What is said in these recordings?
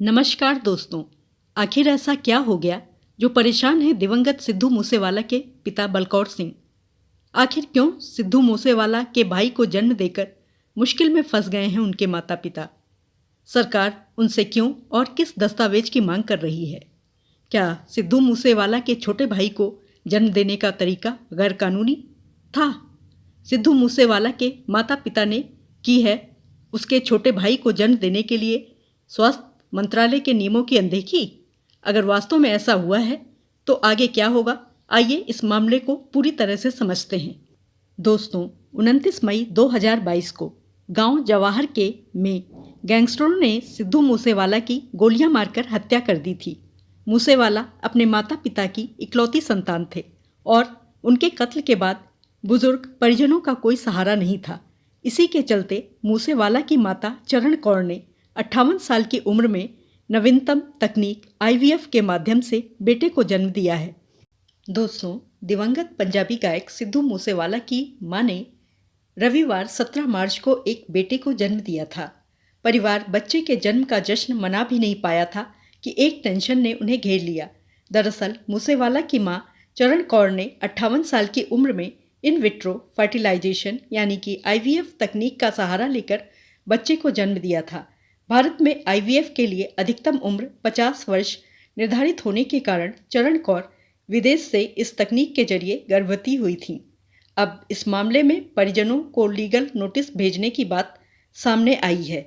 नमस्कार दोस्तों। आखिर ऐसा क्या हो गया जो परेशान है दिवंगत सिद्धू मूसेवाला के पिता बलकौर सिंह? आखिर क्यों सिद्धू मूसेवाला के भाई को जन्म देकर मुश्किल में फंस गए हैं उनके माता पिता? सरकार उनसे क्यों और किस दस्तावेज की मांग कर रही है? क्या सिद्धू मूसेवाला के छोटे भाई को जन्म देने का तरीका गैर कानूनी था? सिद्धू मूसेवाला के माता पिता ने की है उसके छोटे भाई को जन्म देने के लिए स्वास्थ्य मंत्रालय के नियमों की अनदेखी? अगर वास्तव में ऐसा हुआ है तो आगे क्या होगा? आइए इस मामले को पूरी तरह से समझते हैं। दोस्तों, 29 मई 2022 को गांव जवाहर के में गैंगस्टरों ने सिद्धू मूसेवाला की गोलियां मारकर हत्या कर दी थी। मूसेवाला अपने माता पिता की इकलौती संतान थे और उनके कत्ल के बाद बुजुर्ग परिजनों का कोई सहारा नहीं था। इसी के चलते मूसेवाला की माता चरण कौर ने 58 साल की उम्र में नवीनतम तकनीक IVF के माध्यम से बेटे को जन्म दिया है। दोस्तों, दिवंगत पंजाबी गायक सिद्धू मूसेवाला की मां ने रविवार 17 मार्च को एक बेटे को जन्म दिया था। परिवार बच्चे के जन्म का जश्न मना भी नहीं पाया था कि एक टेंशन ने उन्हें घेर लिया। दरअसल मूसेवाला की मां चरण कौर ने 58 साल की उम्र में इन विट्रो फर्टिलाइजेशन यानी कि IVF तकनीक का सहारा लेकर बच्चे को जन्म दिया था। भारत में IVF के लिए अधिकतम उम्र 50 वर्ष निर्धारित होने के कारण चरण कौर विदेश से इस तकनीक के जरिए गर्भवती हुई थीं। अब इस मामले में परिजनों को लीगल नोटिस भेजने की बात सामने आई है।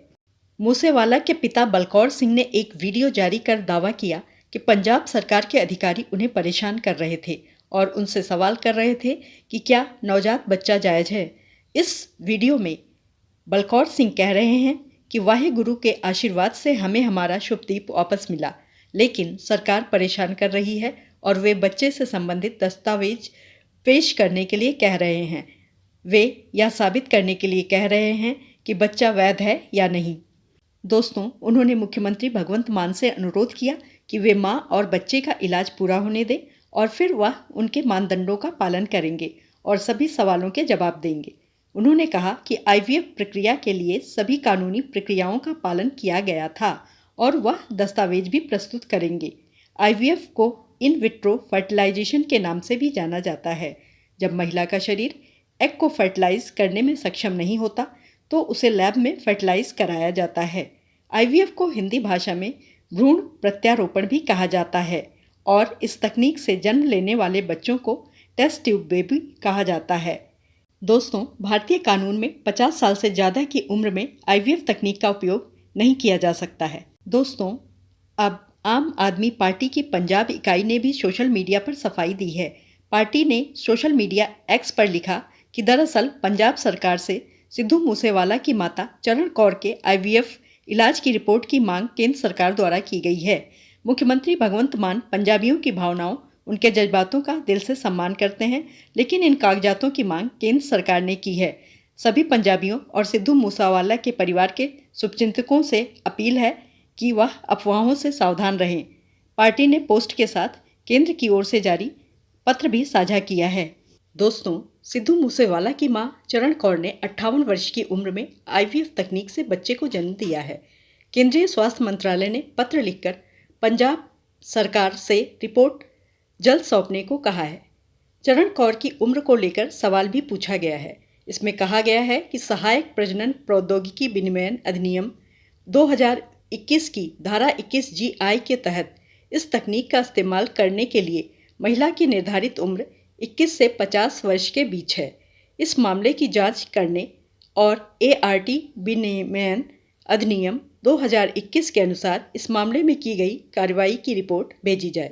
मूसेवाला के पिता बलकौर सिंह ने एक वीडियो जारी कर दावा किया कि पंजाब सरकार के अधिकारी उन्हें परेशान कर रहे थे और उनसे सवाल कर रहे थे कि क्या नवजात बच्चा जायज है। इस वीडियो में बलकौर सिंह कह रहे हैं कि वाहे गुरु के आशीर्वाद से हमें हमारा शुभदीप वापस मिला, लेकिन सरकार परेशान कर रही है और वे बच्चे से संबंधित दस्तावेज पेश करने के लिए कह रहे हैं। वे यह साबित करने के लिए कह रहे हैं कि बच्चा वैध है या नहीं। दोस्तों, उन्होंने मुख्यमंत्री भगवंत मान से अनुरोध किया कि वे मां और बच्चे का इलाज पूरा होने दें और फिर वह उनके मानदंडों का पालन करेंगे और सभी सवालों के जवाब देंगे। उन्होंने कहा कि IVF प्रक्रिया के लिए सभी कानूनी प्रक्रियाओं का पालन किया गया था और वह दस्तावेज भी प्रस्तुत करेंगे। IVF को इन विट्रो फर्टिलाइजेशन के नाम से भी जाना जाता है। जब महिला का शरीर एग को फर्टिलाइज करने में सक्षम नहीं होता तो उसे लैब में फर्टिलाइज कराया जाता है। IVF को हिंदी भाषा में भ्रूण प्रत्यारोपण भी कहा जाता है और इस तकनीक से जन्म लेने वाले बच्चों को टेस्ट ट्यूब बेबी कहा जाता है। दोस्तों, भारतीय कानून में 50 साल से ज़्यादा की उम्र में IVF तकनीक का उपयोग नहीं किया जा सकता है। दोस्तों, अब आम आदमी पार्टी की पंजाब इकाई ने भी सोशल मीडिया पर सफाई दी है। पार्टी ने सोशल मीडिया X पर लिखा कि दरअसल पंजाब सरकार से सिद्धू मूसेवाला की माता चरण कौर के IVF इलाज की रिपोर्ट की मांग केंद्र सरकार द्वारा की गई है। मुख्यमंत्री भगवंत मान पंजाबियों की भावनाओं, उनके जज्बातों का दिल से सम्मान करते हैं, लेकिन इन कागजातों की मांग केंद्र सरकार ने की है। सभी पंजाबियों और सिद्धू मूसेवाला के परिवार के शुभचिंतकों से अपील है कि वह अफवाहों से सावधान रहें। पार्टी ने पोस्ट के साथ केंद्र की ओर से जारी पत्र भी साझा किया है। दोस्तों, सिद्धू मूसेवाला की मां चरण कौर ने 58 वर्ष की उम्र में IVF तकनीक से बच्चे को जन्म दिया है। केंद्रीय स्वास्थ्य मंत्रालय ने पत्र लिखकर पंजाब सरकार से रिपोर्ट जल्द सौंपने को कहा है। चरण कौर की उम्र को लेकर सवाल भी पूछा गया है। इसमें कहा गया है कि सहायक प्रजनन प्रौद्योगिकी विनियमन अधिनियम 2021 की धारा 21 GI के तहत इस तकनीक का इस्तेमाल करने के लिए महिला की निर्धारित उम्र 21 से 50 वर्ष के बीच है। इस मामले की जांच करने और ART विनियमन अधिनियम 2021 के अनुसार इस मामले में की गई कार्रवाई की रिपोर्ट भेजी जाए।